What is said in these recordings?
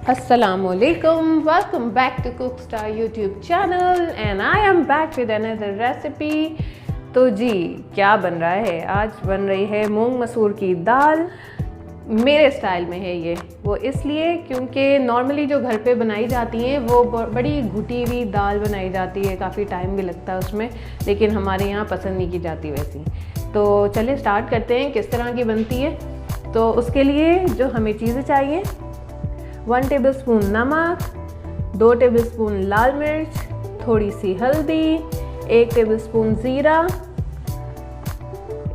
Assalamualaikum, welcome back to Cookstar YouTube channel and I am back with another recipe। तो जी क्या बन रहा है? आज बन रही है मूंग मसूर की दाल। मेरे स्टाइल में है ये, वो इसलिए क्योंकि नॉर्मली जो घर पे बनाई जाती हैं वो बड़ी घुटी हुई दाल बनाई जाती है, काफ़ी टाइम भी लगता है उसमें, लेकिन हमारे यहाँ पसंद नहीं की जाती वैसी। तो चलिए स्टार्ट करते हैं किस तरह की बनती है। तो उसके लिए जो हमें चीज़ें चाहिए, 1 टेबलस्पून नमक, 2 टेबलस्पून लाल मिर्च, थोड़ी सी हल्दी, 1 टेबलस्पून ज़ीरा,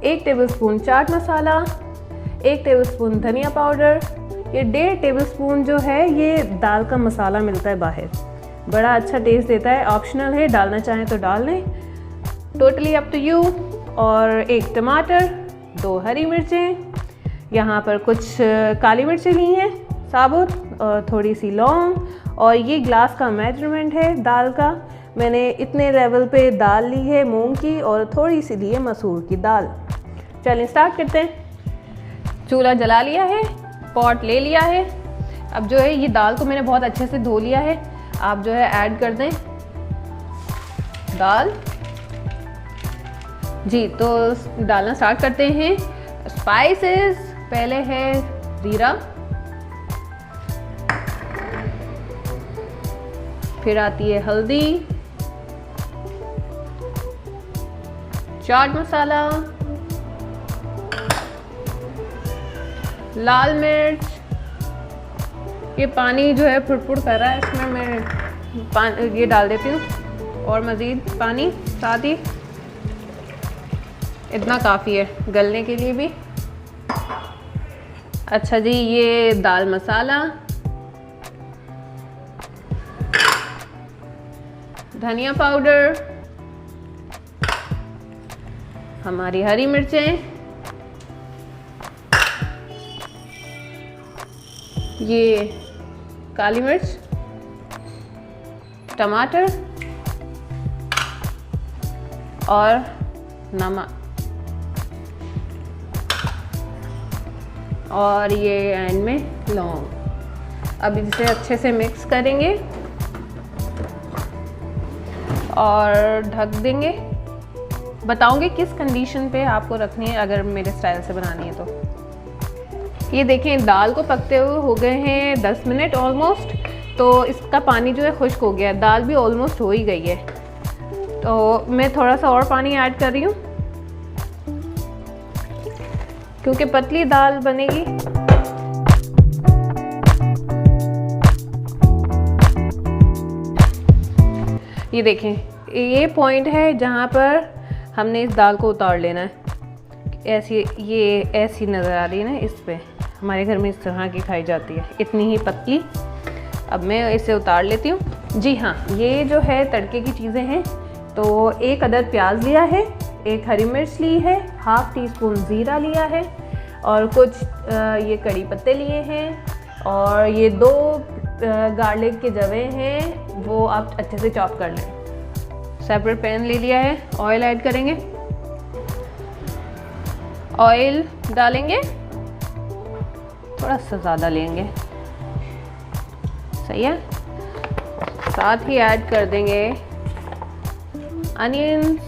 1 टेबलस्पून चाट मसाला, 1 टेबलस्पून धनिया पाउडर। ये 1.5 टेबलस्पून जो है ये दाल का मसाला मिलता है बाहर, बड़ा अच्छा टेस्ट देता है, ऑप्शनल है, डालना चाहें तो डाल लें, टोटली अप टू यू। और 1 टमाटर, 2 हरी मिर्चें, यहाँ पर कुछ काली मिर्चें ली हैं साबुत, और थोड़ी सी लौंग। और ये ग्लास का मेजरमेंट है दाल का, मैंने इतने लेवल पे दाल ली है मूंग की और थोड़ी सी ली है मसूर की दाल। चलिए स्टार्ट करते हैं। चूल्हा जला लिया है, पॉट ले लिया है। अब जो है ये दाल को मैंने बहुत अच्छे से धो लिया है। आप जो है ऐड कर दें दाल जी। तो डालना स्टार्ट करते हैं। स्पाइसेस पहले है ज़ीरा, फिर आती है हल्दी, चाट मसाला, लाल मिर्च। ये पानी जो है फुट कर रहा है, इसमें मैं ये डाल देती हूँ और मज़ीद पानी साथ ही, इतना काफ़ी है गलने के लिए भी। अच्छा जी, ये दाल मसाला, धनिया पाउडर, हमारी हरी मिर्चें, ये काली मिर्च, टमाटर और नमक, और ये एंड में लौंग। अब इसे अच्छे से मिक्स करेंगे और ढक देंगे। बताऊंगी किस कंडीशन पे आपको रखनी है अगर मेरे स्टाइल से बनानी है तो। ये देखें दाल को पकते हुए हो गए हैं 10 मिनट ऑलमोस्ट। तो इसका पानी जो है खुश्क हो गया है, दाल भी ऑलमोस्ट हो ही गई है। तो मैं थोड़ा सा और पानी ऐड कर रही हूँ क्योंकि पतली दाल बनेगी। ये देखें, ये पॉइंट है जहाँ पर हमने इस दाल को उतार लेना है। ऐसी ये ऐसी नज़र आ रही है ना, इस पे हमारे घर में इस तरह की खाई जाती है, इतनी ही पतली। अब मैं इसे उतार लेती हूँ जी। हाँ, ये जो है तड़के की चीज़ें हैं। तो 1 अदद प्याज लिया है, 1 हरी मिर्च ली है, ½ टीस्पून ज़ीरा लिया है, और कुछ ये कड़ी पत्ते लिए हैं, और ये 2 गार्लिक के जवे हैं, वो आप अच्छे से चॉप कर लें। सेपरेट पैन ले लिया है, ऑयल ऐड करेंगे, ऑयल डालेंगे, थोड़ा सा ज़्यादा लेंगे, सही है। साथ ही ऐड कर देंगे अनियंस,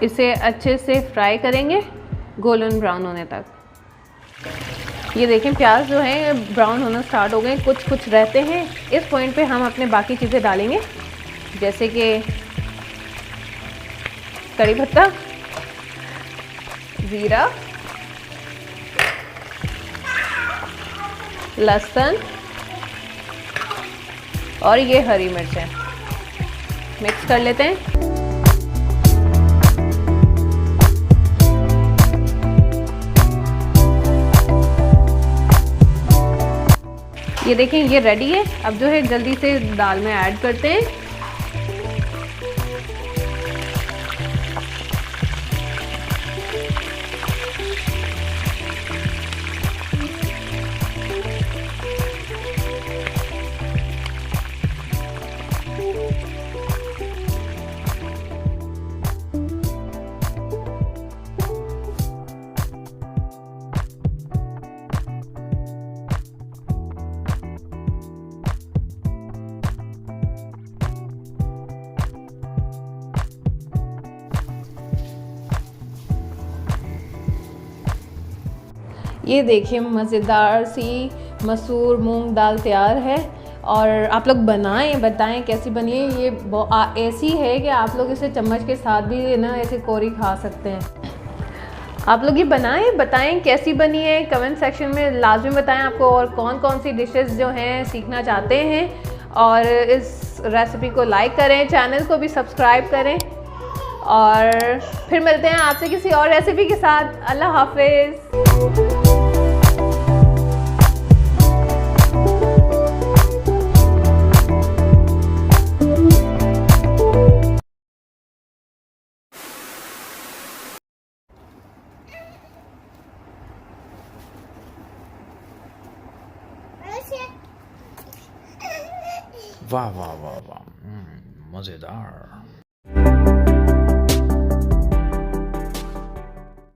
इसे अच्छे से फ्राई करेंगे गोल्डन ब्राउन होने तक। ये देखें प्याज जो है ब्राउन होना स्टार्ट हो गए, कुछ कुछ रहते हैं। इस पॉइंट पे हम अपने बाकी चीज़ें डालेंगे, जैसे कि कड़ी पत्ता, ज़ीरा, लहसुन और ये हरी मिर्चें। मिक्स कर लेते हैं। ये देखें ये रेडी है। अब जो है जल्दी से दाल में ऐड करते हैं। ये देखिए मज़ेदार सी मसूर मूंग दाल तैयार है। और आप लोग बनाएं, बताएं कैसी बनी है। ये ऐसी है कि आप लोग इसे चम्मच के साथ भी ना ऐसे कोरी खा सकते हैं। आप लोग ये बनाएं, बताएं कैसी बनी है। कमेंट सेक्शन में लाजमी बताएं आपको और कौन कौन सी डिशेस जो हैं सीखना चाहते हैं। और इस रेसिपी को लाइक करें, चैनल को भी सब्सक्राइब करें। और फिर मिलते हैं आपसे किसी और रेसिपी के साथ। अल्लाह हाफिज़। वाह वाह वाह वाह, मज़ेदार।